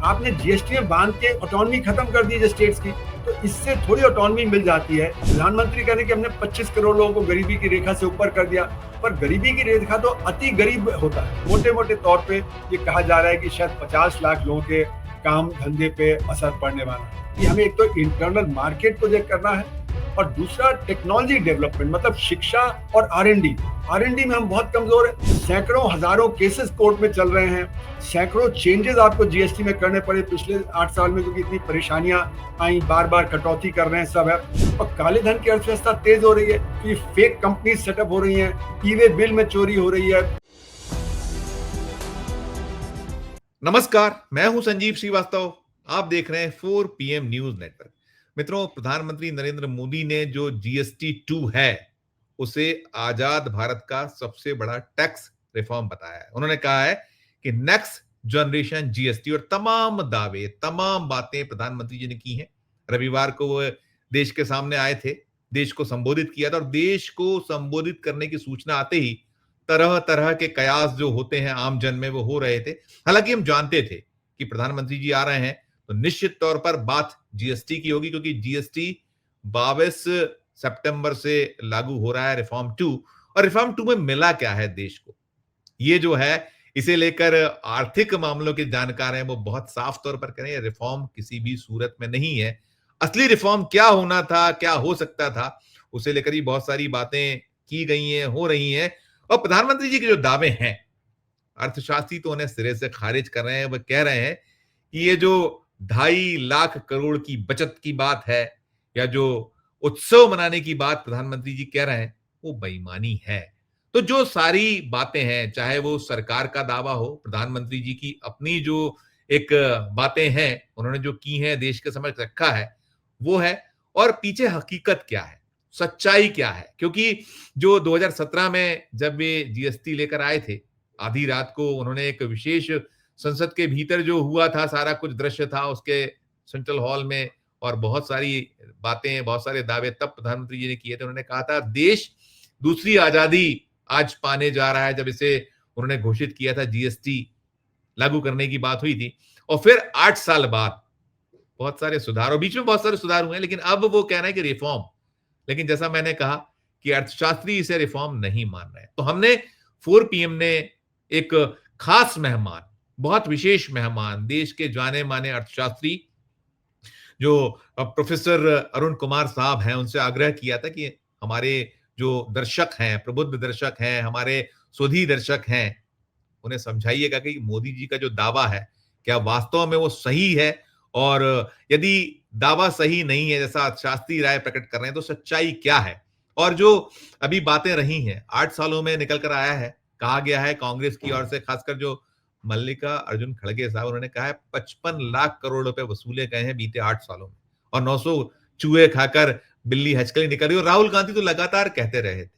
आपने जीएसटी में बांध के ऑटोनॉमी खत्म कर दी है स्टेट्स की, तो इससे थोड़ी ऑटोनॉमी मिल जाती है। प्रधानमंत्री कह रहे कि हमने 25 करोड़ लोगों को गरीबी की रेखा से ऊपर कर दिया, पर गरीबी की रेखा तो अति गरीब होता है। मोटे मोटे तौर पे ये कहा जा रहा है कि शायद 50 लाख लोगों के काम धंधे पे असर पड़ने वाला है। कि हमें एक तो इंटरनल मार्केट प्रोजेक्ट करना है और दूसरा टेक्नोलॉजी डेवलपमेंट, मतलब शिक्षा और आर एंड डी में हम बहुत कमजोर हैं। सैकड़ों हजारों केसेस कोर्ट में चल रहे हैं, सैकड़ों चेंजेस आपको जीएसटी में करने पड़े पिछले 8 साल में, क्योंकि इतनी परेशानियां आई, बार बार कटौती कर रहे हैं सब है। और काले धन की अर्थव्यवस्था तेज हो रही है, कि फेक कंपनी सेटअप हो रही हैं, ई वे बिल में चोरी हो रही है। नमस्कार, मैं हूं संजीव श्रीवास्तव। आप देख रहे हैं 4 PM न्यूज नेटवर्क। मित्रों, प्रधानमंत्री नरेंद्र मोदी ने जो जीएसटी 2 है उसे आजाद भारत का सबसे बड़ा टैक्स रिफॉर्म बताया है। उन्होंने कहा है कि नेक्स्ट जनरेशन जीएसटी, और तमाम दावे, तमाम बातें प्रधानमंत्री जी ने की हैं। रविवार को वो देश के सामने आए थे, देश को संबोधित किया था, और देश को संबोधित करने की सूचना आते ही तरह तरह के कयास जो होते हैं आम जन में वो हो रहे थे। हालांकि हम जानते थे कि प्रधानमंत्री जी आ रहे हैं तो निश्चित तौर पर बात जीएसटी की होगी, क्योंकि जीएसटी 22 सितंबर से लागू हो रहा है, रिफॉर्म 2। और रिफॉर्म 2 में मिला क्या है देश को, ये जो है इसे लेकर आर्थिक मामलों के जानकार हैं वो बहुत साफ तौर पर करें, रिफॉर्म किसी भी सूरत में नहीं है। असली रिफॉर्म क्या होना था, क्या हो सकता था, उसे लेकर ही बहुत सारी बातें की गई हैं, हो रही हैं। और प्रधानमंत्री जी के जो दावे हैं, अर्थशास्त्री तो उन्हें सिरे से खारिज कर रहे हैं। वह कह रहे हैं कि ये जो 2.5 लाख करोड़ की बचत की बात है, या जो उत्सव मनाने की बात प्रधानमंत्री जी कह रहे हैं, वो बेईमानी है। तो जो सारी बातें हैं, चाहे वो सरकार का दावा हो, प्रधानमंत्री जी की अपनी जो एक बातें हैं, उन्होंने जो की हैं, देश के समक्ष रखा है, वो है। और पीछे हकीकत क्या है, सच्चाई क्या है, क्योंकि जो 2017 में जब वे जीएसटी लेकर आए थे, आधी रात को उन्होंने एक विशेष संसद के भीतर जो हुआ था, सारा कुछ दृश्य था उसके सेंट्रल हॉल में, और बहुत सारी बातें, बहुत सारे दावे तब प्रधानमंत्री जी ने किए थे। उन्होंने कहा था देश दूसरी आजादी आज पाने जा रहा है, जब इसे उन्होंने घोषित किया था, जीएसटी लागू करने की बात हुई थी। और फिर 8 साल बाद बहुत सारे सुधार, और बीच में बहुत सारे सुधार हुए हैं, लेकिन अब वो कह रहे हैं कि रिफॉर्म। लेकिन जैसा मैंने कहा कि अर्थशास्त्री इसे रिफॉर्म नहीं मान रहे, तो हमने 4 PM ने एक खास मेहमान, बहुत विशेष मेहमान, देश के जाने माने अर्थशास्त्री जो प्रोफेसर अरुण कुमार साहब हैं, उनसे आग्रह किया था कि हमारे जो दर्शक हैं, प्रबुद्ध दर्शक हैं, हमारे सुधी दर्शक हैं, उन्हें समझाइएगा कि मोदी जी का जो दावा है क्या वास्तव में वो सही है, और यदि दावा सही नहीं है, जैसा शास्त्री राय प्रकट कर रहे हैं, तो सच्चाई क्या है। और जो अभी बातें रही हैं, 8 सालों में निकल कर आया है, कहा गया है कांग्रेस की ओर से, खासकर जो मल्लिका अर्जुन खड़गे साहब, उन्होंने कहा है 55 लाख करोड़ रुपए वसूले गए हैं बीते 8 सालों में, और 900 चूहे खाकर बिल्ली हचकली निकल रही। और राहुल गांधी तो लगातार कहते रहे थे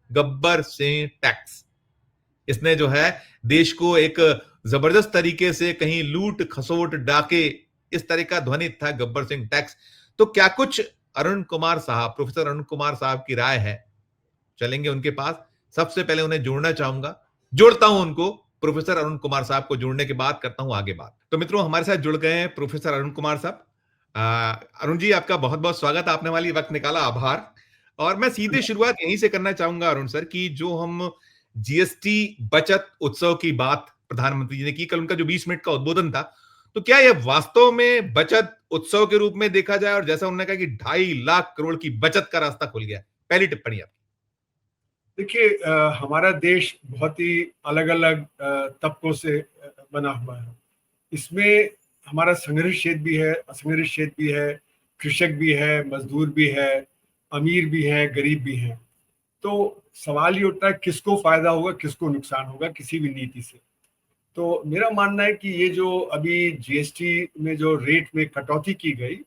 गब्बर सिंह टैक्स, इसने जो है देश को एक जबरदस्त तरीके से कहीं लूट खसोट डाके, इस तरह का ध्वनि था गब्बर सिंह टैक्स। तो क्या कुछ अरुण कुमार साहब, प्रोफेसर अरुण कुमार साहब की राय है, चलेंगे उनके पास। सबसे पहले उन्हें जोड़ना चाहूंगा, जोड़ता हूं उनको, प्रोफेसर अरुण कुमार साहब को जोड़ने के बाद करता हूं आगे बात। तो मित्रों, हमारे साथ जुड़ गए हैं प्रोफेसर अरुण कुमार साहब। अरुण जी, आपका बहुत बहुत स्वागत, आपने हमारे लिए वक्त निकाला, आभार। और मैं सीधे शुरुआत यहीं से करना चाहूंगा अरुण सर, कि जो हम जीएसटी बचत उत्सव की बात प्रधानमंत्री जी ने की, कल उनका जो 20 मिनट का उद्बोधन था, तो क्या यह वास्तव में बचत उत्सव के रूप में देखा जाए, और जैसा उन्होंने कहा कि 2.5 लाख करोड़ की बचत का रास्ता खुल गया। पहली टिप्पणी आप। देखिए, हमारा देश बहुत ही अलग अलग तबकों से बना हुआ है। इसमें हमारा संघर्ष क्षेत्र भी है, असंघर्ष क्षेत्र भी है, कृषक भी है, मजदूर भी है, अमीर भी है, गरीब भी है। तो सवाल ये उठता है किसको फायदा होगा, किसको नुकसान होगा किसी भी नीति से। तो मेरा मानना है कि ये जो अभी जीएसटी में जो रेट में कटौती की गई,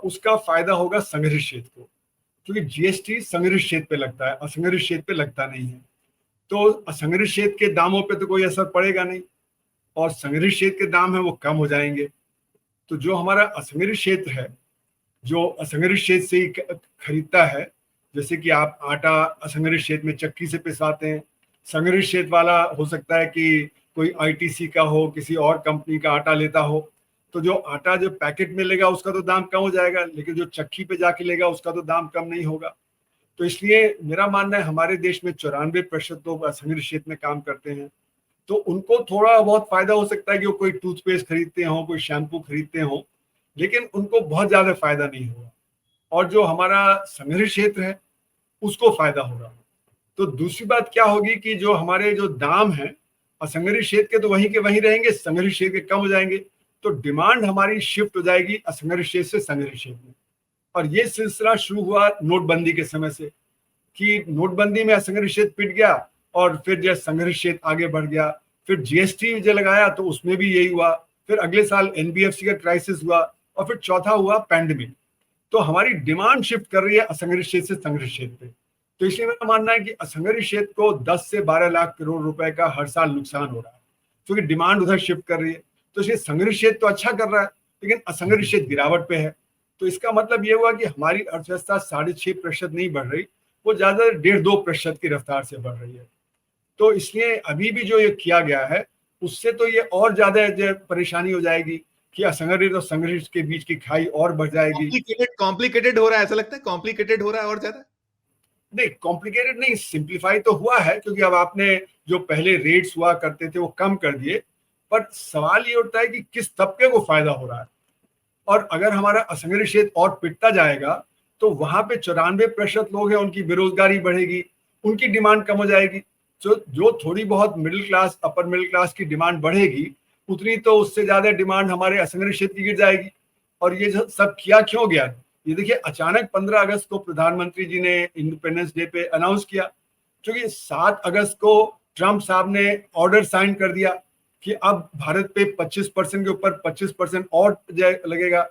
उसका फायदा होगा संघर्ष क्षेत्र को, क्योंकि जीएसटी संघर्ष क्षेत्र पे लगता है, असंघर्ष क्षेत्र पे लगता नहीं है। तो असंघर्ष क्षेत्र के दामों पे तो कोई असर पड़ेगा नहीं, और संघर्ष क्षेत्र के दाम है वो कम हो जाएंगे। तो जो हमारा असंघर्ष क्षेत्र है, जो असंघर्ष क्षेत्र से ही खरीदता है, जैसे कि आप आटा असंघर्ष क्षेत्र में चक्की से पिसवाते हैं, संघर्ष क्षेत्र वाला हो सकता है कि कोई आईटीसी का हो, किसी और कंपनी का आटा लेता हो, तो जो आटा जो पैकेट में लेगा उसका तो दाम कम हो जाएगा, लेकिन जो चक्की पे जाके लेगा उसका तो दाम कम नहीं होगा। तो इसलिए मेरा मानना है हमारे देश में 94% लोग असंगठित क्षेत्र में काम करते हैं, तो उनको थोड़ा बहुत फायदा हो सकता है कि वो कोई टूथपेस्ट खरीदते हो, कोई शैम्पू खरीदते हो, लेकिन उनको बहुत ज्यादा फायदा नहीं होगा। और जो हमारा संगठित क्षेत्र है उसको फायदा होगा। तो दूसरी बात क्या होगी कि जो हमारे जो दाम है असंगठित क्षेत्र के तो वहीं के वहीं रहेंगे, संगठित क्षेत्र के कम हो जाएंगे, तो डिमांड हमारी शिफ्ट हो जाएगी असंगठित क्षेत्र से संगठित क्षेत्र में। और ये सिलसिला शुरू हुआ नोटबंदी के समय से, कि नोटबंदी में असंगठित क्षेत्र पिट गया और फिर जो संगठित क्षेत्र आगे बढ़ गया। फिर जीएसटी जो लगाया तो उसमें भी यही हुआ, फिर अगले साल एनबीएफसी का क्राइसिस हुआ, और फिर चौथा हुआ पैंडेमिक। तो हमारी डिमांड शिफ्ट कर रही है असंगठित क्षेत्र से संगठित क्षेत्र पे। तो इसलिए मेरा मानना है कि असंगठित क्षेत्र को 10 से 12 लाख करोड़ रुपए का हर साल नुकसान हो रहा है, क्योंकि डिमांड उधर शिफ्ट कर रही है। तो इसलिए संगठित क्षेत्र तो अच्छा कर रहा है, लेकिन असंगठित क्षेत्र गिरावट पे है। तो इसका मतलब ये हुआ कि हमारी अर्थव्यवस्था 6.5% नहीं बढ़ रही, वो ज्यादा 1.5-2% की रफ्तार से बढ़ रही है। तो इसलिए अभी भी जो ये किया गया है उससे तो ये और ज्यादा परेशानी हो जाएगी कि असंगठित और संगठित के बीच की खाई और बढ़ जाएगी। कॉम्प्लिकेटेड हो रहा है, ऐसा लगता है कॉम्प्लिकेटेड हो रहा है और ज्यादा। नहीं, कॉम्प्लिकेटेड नहीं, सिंप्लीफाई तो हुआ है, क्योंकि अब आपने जो पहले रेट्स हुआ करते थे वो कम कर दिए। पर सवाल ये उठता है कि किस तबके को फायदा हो रहा है। और अगर हमारा असंगठित क्षेत्र और पिटता जाएगा तो वहां पे 94% लोग हैं, उनकी बेरोजगारी बढ़ेगी, उनकी डिमांड कम हो जाएगी। जो थोड़ी बहुत middle class upper middle class की डिमांड बढ़ेगी, उतनी तो उससे ज्यादा डिमांड हमारे असंगठित क्षेत्र की गिर जाएगी। और ये सब किया क्यों गया? ये देखिए, अचानक 15 अगस्त को प्रधानमंत्री जी ने इंडिपेंडेंस डे पे अनाउंस किया, क्योंकि 7 अगस्त को ट्रंप साहब ने ऑर्डर साइन कर दिया कि अब भारत पे 25% के ऊपर 25% और लगेगा।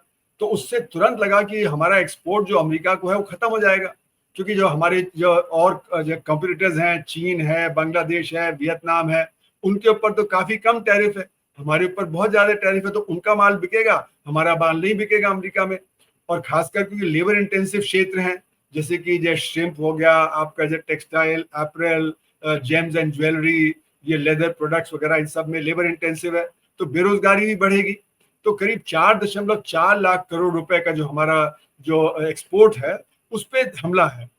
तो उससे तुरंत लगा कि हमारा एक्सपोर्ट जो अमेरिका को है वो खत्म हो जाएगा, क्योंकि जो हमारे जो और जो कंपटीटर्स हैं, चीन है, बांग्लादेश है, वियतनाम है, उनके ऊपर तो काफी कम टैरिफ है, हमारे ऊपर बहुत ज्यादा टैरिफ है। तो उनका माल बिकेगा, हमारा माल नहीं बिकेगा अमेरिका में। और खासकर क्योंकि लेबर इंटेंसिव क्षेत्र हैं, जैसे कि जो श्रिम्प हो गया, आपका जो textile, apparel, James and jewellery, ये लेदर प्रोडक्ट्स वगैरह, इन सब में लेबर इंटेंसिव है, तो बेरोजगारी भी बढ़ेगी। तो करीब 4.4 लाख करोड़ रुपए का जो हमारा जो एक्सपोर्ट है उस पर हमला है।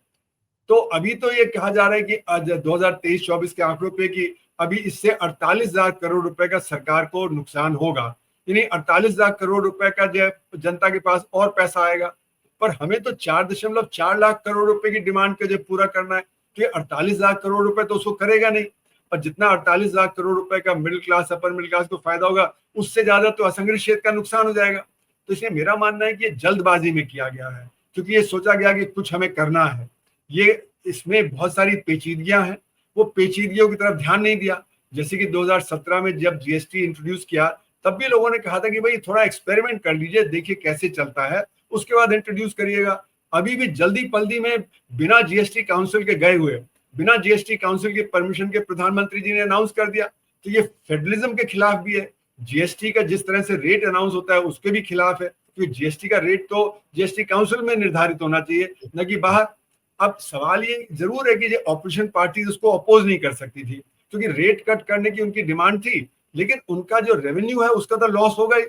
तो अभी तो ये कहा जा रहा है कि आज 2023-24 के आंकड़ों पे कि अभी इससे 48 लाख करोड़ रुपए का सरकार को नुकसान होगा, यानी 48 लाख करोड़ रुपए का जो जनता के पास और पैसा आएगा। पर हमें तो 4.4 लाख करोड़ रुपए की डिमांड को जो पूरा करना है, तो ये 48 लाख करोड़ रुपए तो उसको करेगा नहीं। और जितना 48 लाख करोड़ रुपए का middle class upper middle class को फायदा होगा, उससे ज्यादा तो असंगठित क्षेत्र का नुकसान हो जाएगा। तो इसलिए मेरा मानना है कि ये जल्दबाजी में किया गया है, क्योंकि ये सोचा गया कि कुछ हमें करना है। ये इसमें बहुत सारी पेचीदगियां हैं, वो पेचीदगियों की तरफ ध्यान नहीं दिया। जैसे कि 2017 में जब जीएसटी इंट्रोड्यूस किया, तब भी लोगों ने कहा था कि भाई थोड़ा एक्सपेरिमेंट कर लीजिए, देखिए कैसे चलता है, उसके बाद इंट्रोड्यूस करिएगा। अभी भी जल्दी पल्दी में बिना जीएसटी काउंसिल के गए हुए, बिना जीएसटी काउंसिल के परमिशन के प्रधानमंत्री जी ने अनाउंस कर दिया। तो ये फेडरलिज्म के खिलाफ भी है। जीएसटी का जिस तरह से रेट अनाउंस होता है उसके भी खिलाफ है, क्योंकि जीएसटी का रेट तो जीएसटी काउंसिल में निर्धारित होना चाहिए, न कि बाहर। अब सवाल ये जरूर है कि जो ऑपोजिशन पार्टी उसको अपोज नहीं कर सकती थी, क्योंकि रेट कट करने की उनकी डिमांड थी, लेकिन उनका जो रेवेन्यू है उसका तो लॉस होगा ही।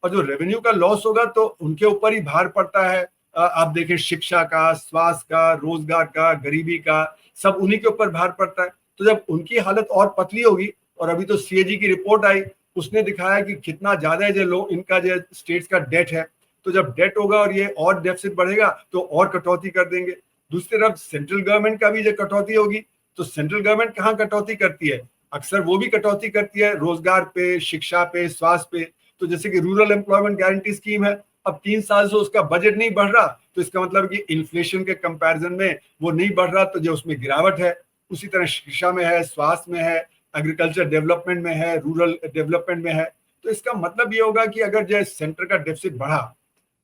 और जो रेवेन्यू का लॉस होगा तो उनके ऊपर ही भार पड़ता है। आप देखें, शिक्षा का, स्वास्थ्य का, रोजगार का, गरीबी का, सब उन्हीं के ऊपर भार पड़ता है। तो जब उनकी हालत और पतली होगी, और अभी तो सीएजी की रिपोर्ट आई, उसने दिखाया कि कितना ज्यादा जो लोग इनका जो स्टेट्स का डेट है, तो जब डेट होगा और ये और डेफिसिट बढ़ेगा तो और कटौती कर देंगे। दूसरी तरफ सेंट्रल गवर्नमेंट का भी जो कटौती होगी, तो सेंट्रल गवर्नमेंट कहाँ कटौती करती है? अक्सर वो भी कटौती करती है रोजगार पे, शिक्षा पे, स्वास्थ्य पे। तो जैसे कि रूरल एम्प्लॉयमेंट गारंटी स्कीम है, अब 3 साल से उसका बजट नहीं बढ़ रहा, तो इसका मतलब कि इन्फ्लेशन के कंपैरिजन में वो नहीं बढ़ रहा, तो जो उसमें गिरावट है। उसी तरह शिक्षा में है, स्वास्थ्य में है, एग्रीकल्चर डेवलपमेंट में है, रूरल डेवलपमेंट में है। तो इसका मतलब ये होगा कि अगर जो सेंटर का डेफिसिट बढ़ा,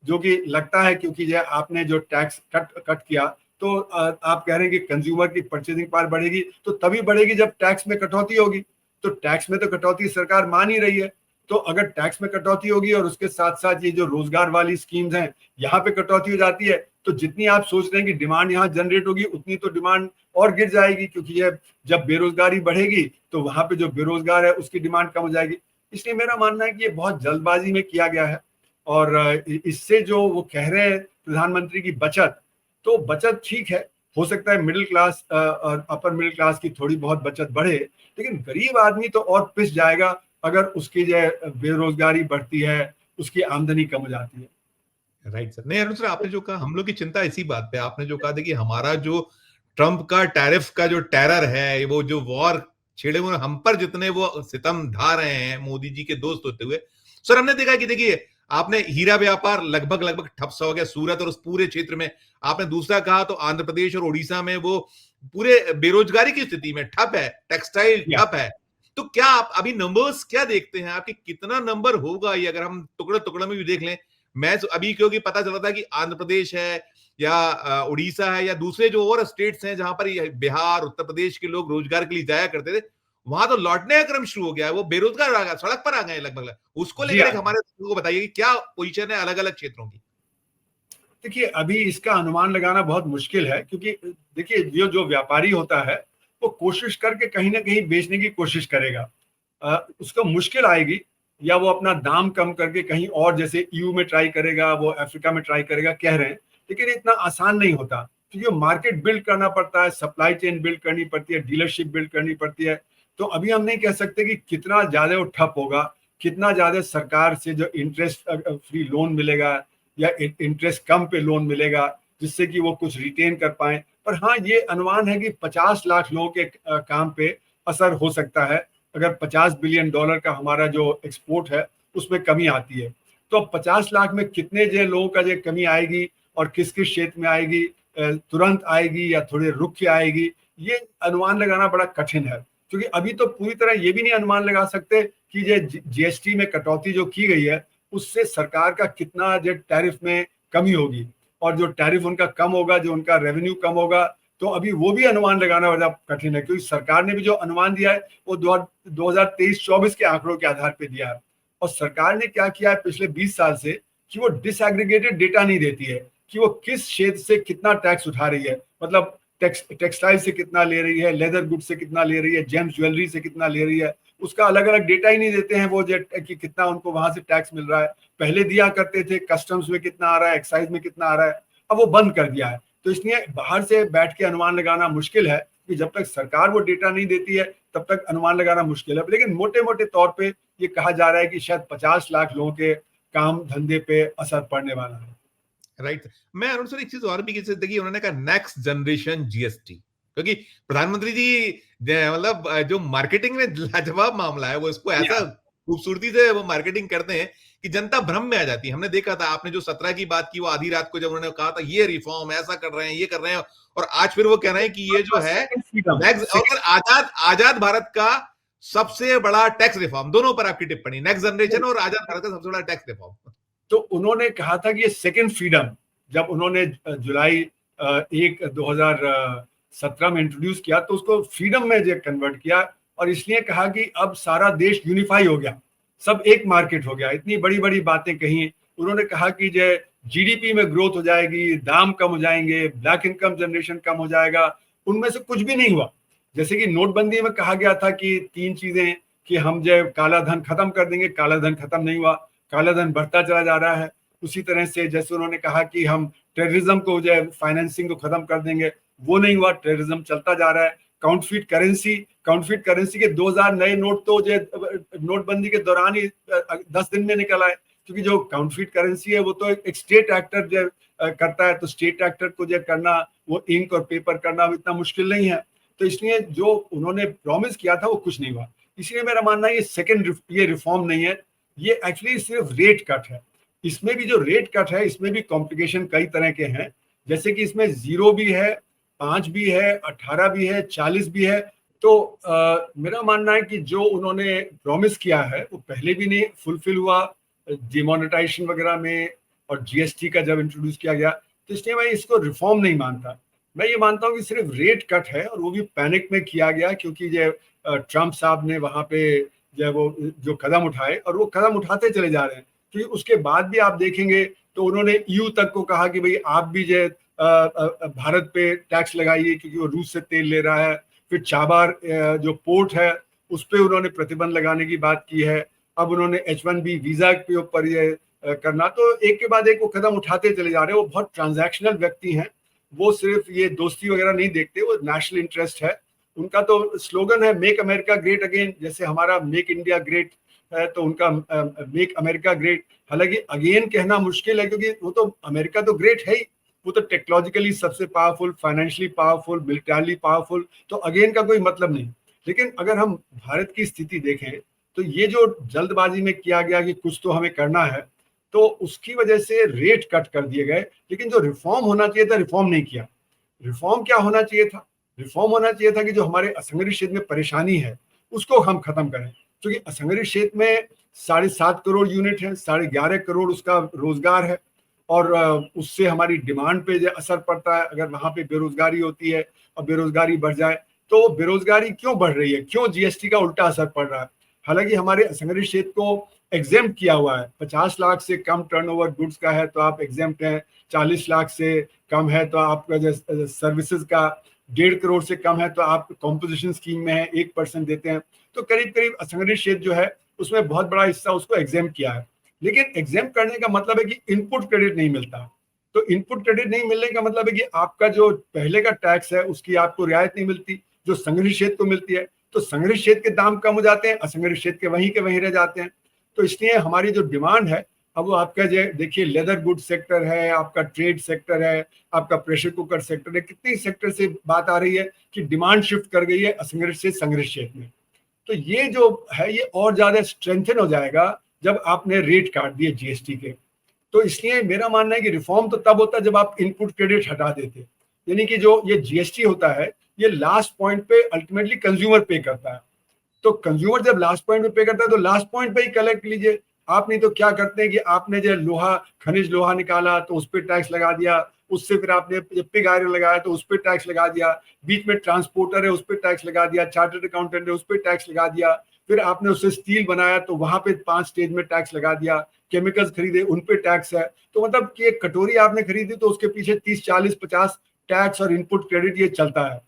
जो कि लगता है क्योंकि जो आपने जो टैक्स कट किया, तो आप कह रहे हैं कि कंज्यूमर की परचेजिंग पावर बढ़ेगी, तो तभी बढ़ेगी जब टैक्स में कटौती होगी। तो टैक्स में तो कटौती सरकार मान ही रही है। तो अगर टैक्स में कटौती होगी और उसके साथ साथ ये जो रोजगार वाली स्कीम्स हैं, यहाँ पे कटौती हो जाती है, तो जितनी आप सोच रहे हैं कि डिमांड यहाँ जनरेट होगी, उतनी तो डिमांड और गिर जाएगी, क्योंकि ये जब बेरोजगारी बढ़ेगी तो वहां पे जो बेरोजगार है उसकी डिमांड कम हो जाएगी। इसलिए मेरा मानना है कि ये बहुत जल्दबाजी में किया गया है। और इससे जो वो कह रहे हैं प्रधानमंत्री की बचत, तो बचत ठीक है, हो सकता है मिडिल क्लास और अपर मिडिल क्लास की थोड़ी बहुत बचत बढ़े, लेकिन गरीब आदमी तो और पिस जाएगा अगर उसकी जो बेरोजगारी बढ़ती है, उसकी आमदनी कम हो जाती है। Right sir. नहीं अरुण सर, आपने जो कहा, हम लोग की चिंता इसी बात पे, आपने जो कहा, देखिए हमारा जो ट्रंप का टैरिफ का जो टेरर है, वो जो वॉर छेड़े हुए हम पर जितने वो सितम ढा रहे हैं मोदी जी के दोस्त होते हुए, सर हमने देखा कि देखिए आपने हीरा व्यापार लगभग लगभग ठप सा हो गया सूरत और उस पूरे क्षेत्र में। आपने दूसरा कहा तो आंध्र प्रदेश और उड़ीसा में वो पूरे बेरोजगारी की स्थिति में ठप है, टेक्सटाइल या ठप है। तो क्या आप अभी नंबर्स क्या देखते हैं आपकी, कितना नंबर होगा ये, अगर हम टुकड़े टुकड़े में भी देख लें? मैं अभी क्योंकि पता चला था कि आंध्र प्रदेश है या उड़ीसा है या दूसरे जो और स्टेट्स हैं जहां पर बिहार उत्तर प्रदेश के लोग रोजगार के लिए जाया करते थे, वहां तो लौटने का क्रम शुरू हो गया है, वो बेरोजगार आ गया, सड़क पर आ गए लगभग। उसको जी लेकर हाँ। एक हमारे दोस्तों को बताइए कि क्या पोजीशन है अलग अलग क्षेत्रों की। देखिए अभी इसका अनुमान लगाना बहुत मुश्किल है, क्योंकि देखिए जो जो व्यापारी होता है वो कोशिश करके कहीं ना कहीं बेचने की कोशिश करेगा। उसको मुश्किल आएगी, या वो अपना दाम कम करके कहीं और, जैसे ईयू में ट्राई करेगा, वो अफ्रीका में ट्राई करेगा, कह रहे हैं, लेकिन इतना आसान नहीं होता, क्योंकि मार्केट बिल्ड करना पड़ता है, सप्लाई चेन बिल्ड करनी पड़ती है, डीलरशिप बिल्ड करनी पड़ती है। तो अभी हम नहीं कह सकते कि कितना ज्यादा वो ठप होगा, कितना ज्यादा सरकार से जो इंटरेस्ट फ्री लोन मिलेगा या इंटरेस्ट कम पे लोन मिलेगा, जिससे कि वो कुछ रिटेन कर पाए। पर हाँ, ये अनुमान है कि 50 लाख लोगों के काम पे असर हो सकता है, अगर 50 बिलियन डॉलर का हमारा जो एक्सपोर्ट है उसमें कमी आती है। तो 50 लाख में कितने जो लोगों का जो कमी आएगी और किस किस क्षेत्र में आएगी, तुरंत आएगी या थोड़े रुक के आएगी, ये अनुमान लगाना बड़ा कठिन है। क्योंकि अभी तो पूरी तरह ये भी नहीं अनुमान लगा सकते कि जो जीएसटी में कटौती जो की गई है, उससे सरकार का कितना जो टैरिफ में कमी होगी, और जो टैरिफ उनका कम होगा, जो उनका रेवेन्यू कम होगा, तो अभी वो भी अनुमान लगाना बड़ा कठिन है। क्योंकि सरकार ने भी जो अनुमान दिया है वो 2023-24 के आंकड़ों के आधार पर दिया है। और सरकार ने क्या किया है पिछले 20 साल से, कि वो डिसएग्रीगेटेड डेटा नहीं देती है कि वो किस क्षेत्र से कितना टैक्स उठा रही है, मतलब टेक्सटाइल से कितना ले रही है, लेदर गुड से कितना ले रही है, जेम्स ज्वेलरी से कितना ले रही है, उसका अलग अलग डेटा ही नहीं देते हैं वो, कि कितना उनको वहां से टैक्स मिल रहा है। पहले दिया करते थे कस्टम्स में कितना आ रहा है, एक्साइज में कितना आ रहा है, अब वो बंद कर दिया है। तो इसलिए बाहर से बैठ के अनुमान लगाना मुश्किल है, कि जब तक सरकार वो डेटा नहीं देती है तब तक अनुमान लगाना मुश्किल है। लेकिन मोटे मोटे तौर पे ये कहा जा रहा है कि शायद 50 लाख लोगों के काम धंधे पे असर पड़ने वाला है। राइट। मैं अरुण सर एक चीज और भी देखिए, उन्होंने कहा नेक्स्ट जनरेशन जीएसटी, क्योंकि प्रधानमंत्री जी मतलब जो मार्केटिंग में लाजवाब मामला है, वो इसको ऐसा खूबसूरती से वो मार्केटिंग करते हैं कि जनता भ्रम में आ जाती है। हमने देखा था, आपने जो 17 की बात की, वो आधी रात को जब उन्होंने कहा था ये रिफॉर्म ऐसा कर रहे हैं, ये कर रहे हैं, और आज फिर वो कह रहे हैं कि ये जो है नेक्स्ट, और आजाद आजाद भारत का सबसे बड़ा टैक्स रिफॉर्म, दोनों पर आपकी टिप्पणी, नेक्स्ट जनरेशन और आजाद भारत का सबसे बड़ा टैक्स रिफॉर्म। तो उन्होंने कहा था कि ये सेकेंड फ्रीडम, जब उन्होंने जुलाई 2017 में इंट्रोड्यूस किया, तो उसको फ्रीडम में जो कन्वर्ट किया, और इसलिए कहा कि अब सारा देश यूनिफाई हो गया, सब एक मार्केट हो गया। इतनी बड़ी बड़ी बातें कही। उन्होंने कहा कि जो जीडीपी में ग्रोथ हो जाएगी, दाम कम हो जाएंगे, ब्लैक इनकम जनरेशन कम हो जाएगा, उनमें से कुछ भी नहीं हुआ। जैसे कि नोटबंदी में कहा गया था कि 3 चीजें, कि हम जो काला धन खत्म कर देंगे, काला धन खत्म नहीं हुआ, काला धन बढ़ता चला जा रहा है। उसी तरह से जैसे उन्होंने कहा कि हम टेररिज्म को, जो है फाइनेंसिंग को खत्म कर देंगे, वो नहीं हुआ, टेररिज्म चलता जा रहा है। काउंटरफीट करेंसी के 2000 नए नोट तो जो नोटबंदी के दौरान ही 10 दिन में निकल आए, क्योंकि जो काउंटरफीट करेंसी है वो तो एक स्टेट एक्टर जो करता है, तो स्टेट एक्टर को जो करना, वो इंक और पेपर करना इतना मुश्किल नहीं है। तो इसलिए जो उन्होंने प्रॉमिस किया था वो कुछ नहीं हुआ। इसलिए मेरा मानना है ये रिफॉर्म नहीं है, ये एक्चुअली सिर्फ रेट कट है। इसमें भी जो रेट कट है, इसमें भी कॉम्प्लिकेशन कई तरह के हैं, जैसे कि इसमें 0 भी है, 5 भी है, 18 भी है, 40 भी है। तो मेरा मानना है कि जो उन्होंने प्रॉमिस किया है वो पहले भी नहीं फुलफिल हुआ, डिमोनेटाइजेशन वगैरह में, और जीएसटी का जब इंट्रोड्यूस किया गया, तो इसलिए मैं इसको रिफॉर्म नहीं मानता। मैं ये मानता हूँ कि सिर्फ रेट कट है, और वो भी पैनिक में किया गया, क्योंकि जो ट्रम्प साहब ने वहां पे जो कदम उठाए, और वो कदम उठाते चले जा रहे हैं। क्योंकि उसके बाद भी आप देखेंगे तो उन्होंने ईयू तक को कहा कि भाई आप भी जो भारत पे टैक्स लगाइए, क्योंकि वो रूस से तेल ले रहा है। फिर चाबार जो पोर्ट है उस पर उन्होंने प्रतिबंध लगाने की बात की है। अब उन्होंने H1B वीजा के ऊपर ये करना, तो एक के बाद एक वो कदम उठाते चले जा रहे हैं। वो बहुत ट्रांजैक्शनल व्यक्ति हैं, वो सिर्फ ये दोस्ती वगैरह नहीं देखते, वो नेशनल इंटरेस्ट है उनका। तो स्लोगन है मेक अमेरिका ग्रेट अगेन, जैसे हमारा मेक इंडिया ग्रेट है तो उनका मेक अमेरिका ग्रेट। हालांकि अगेन कहना मुश्किल है क्योंकि वो तो अमेरिका तो ग्रेट है ही, वो तो टेक्नोलॉजिकली सबसे powerful, financially powerful, militarily powerful, तो अगेन का कोई मतलब नहीं। लेकिन अगर हम भारत की स्थिति देखें तो ये जो जल्दबाजी में किया गया कि कुछ तो हमें करना है, तो उसकी वजह से रेट कट कर दिए गए। लेकिन जो रिफॉर्म होना चाहिए था रिफॉर्म नहीं किया। रिफॉर्म क्या होना चाहिए था? रिफॉर्म होना चाहिए था कि जो हमारे असंगठित क्षेत्र में परेशानी है उसको हम खत्म करें, क्योंकि असंगठित क्षेत्र में 7.5 करोड़ यूनिट है, 11.5 करोड़ उसका रोजगार है, और उससे हमारी डिमांड पे जो असर पड़ता है। अगर वहां पे बेरोजगारी होती है और बेरोजगारी बढ़ जाए, तो बेरोजगारी क्यों बढ़ रही है, क्यों जीएसटी का उल्टा असर पड़ रहा है? हालांकि हमारे असंगठित क्षेत्र को एग्जेम्प्ट किया हुआ है, 50 लाख से कम टर्नओवर गुड्स का है तो आप एग्जेम्प्ट हैं, 40 लाख से कम है तो आपका सर्विसेज का 1.5 करोड़ से कम है तो आप कॉम्पोजिशन स्कीम में है, 1% देते हैं। तो करीब करीब असंगठित क्षेत्र जो है उसमें बहुत बड़ा हिस्सा उसको एग्जेम्प्ट किया है। लेकिन एग्जाम करने का मतलब है कि इनपुट क्रेडिट नहीं मिलता। तो इनपुट क्रेडिट नहीं मिलने का मतलब है कि आपका जो पहले का टैक्स है उसकी आपको रियायत नहीं मिलती जो संगठित क्षेत्र को मिलती है। तो संगठित क्षेत्र के दाम कम हो जाते हैं, असंगठित क्षेत्र के वहीं रह जाते हैं। तो इसलिए हमारी जो डिमांड है, अब वो आपका जो देखिए लेदर गुड सेक्टर है, आपका ट्रेड सेक्टर है, आपका प्रेशर कुकर सेक्टर है, कितनी सेक्टर से बात आ रही है कि डिमांड शिफ्ट कर गई है असंगठित से संगठित क्षेत्र में। तो ये जो है ये और ज्यादा स्ट्रेंथन हो जाएगा जब आपने रेट काट दिए जीएसटी के। तो इसलिए मेरा मानना है कि रिफॉर्म तो तब होता है जब आप इनपुट क्रेडिट हटा देते, यानी कि जो ये जीएसटी होता है ये लास्ट पॉइंट पे अल्टीमेटली कंज्यूमर पे करता है। तो कंज्यूमर जब लास्ट पॉइंट पे पे करता है तो लास्ट पॉइंट पे ही कलेक्ट लीजिए। आप नहीं तो क्या करते हैं कि आपने जो लोहा, खनिज लोहा निकाला तो उस पर टैक्स लगा दिया, उससे फिर आपने पिग आयरन लगाया तो उस पर टैक्स लगा दिया, बीच में ट्रांसपोर्टर है उस पर टैक्स लगा दिया, चार्टर्ड अकाउंटेंट है उस पर टैक्स लगा दिया, फिर आपने उससे स्टील बनाया तो वहां पे 5 स्टेज में टैक्स लगा दिया, केमिकल्स खरीदे उन पे टैक्स है। तो मतलब कि एक कटोरी आपने खरीदी तो उसके पीछे 30, 40, 50 टैक्स और इनपुट क्रेडिट ये चलता है।